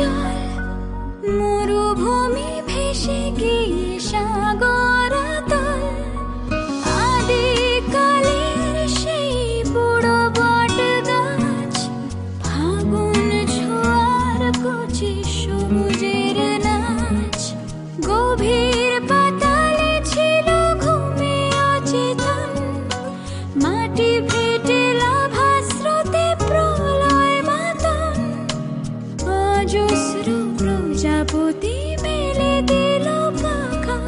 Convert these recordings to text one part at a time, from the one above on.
জল মরুভূমি ভেসে গিয়ে সাগর তল, আদিকালের সেই বুড়ো বট গাছ, ফাগুন ছোঁয়ার কচি সবুজের নাচ, গভীর পাতালে ছিল ঘুমে অচেতন, মাটি ফেটে লাভা স্রোতে প্রলয় মাতন, অজস্র প্রজাপতি মেলে দিল পাখা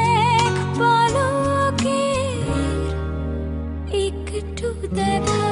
এক পলকের একটু দেখা।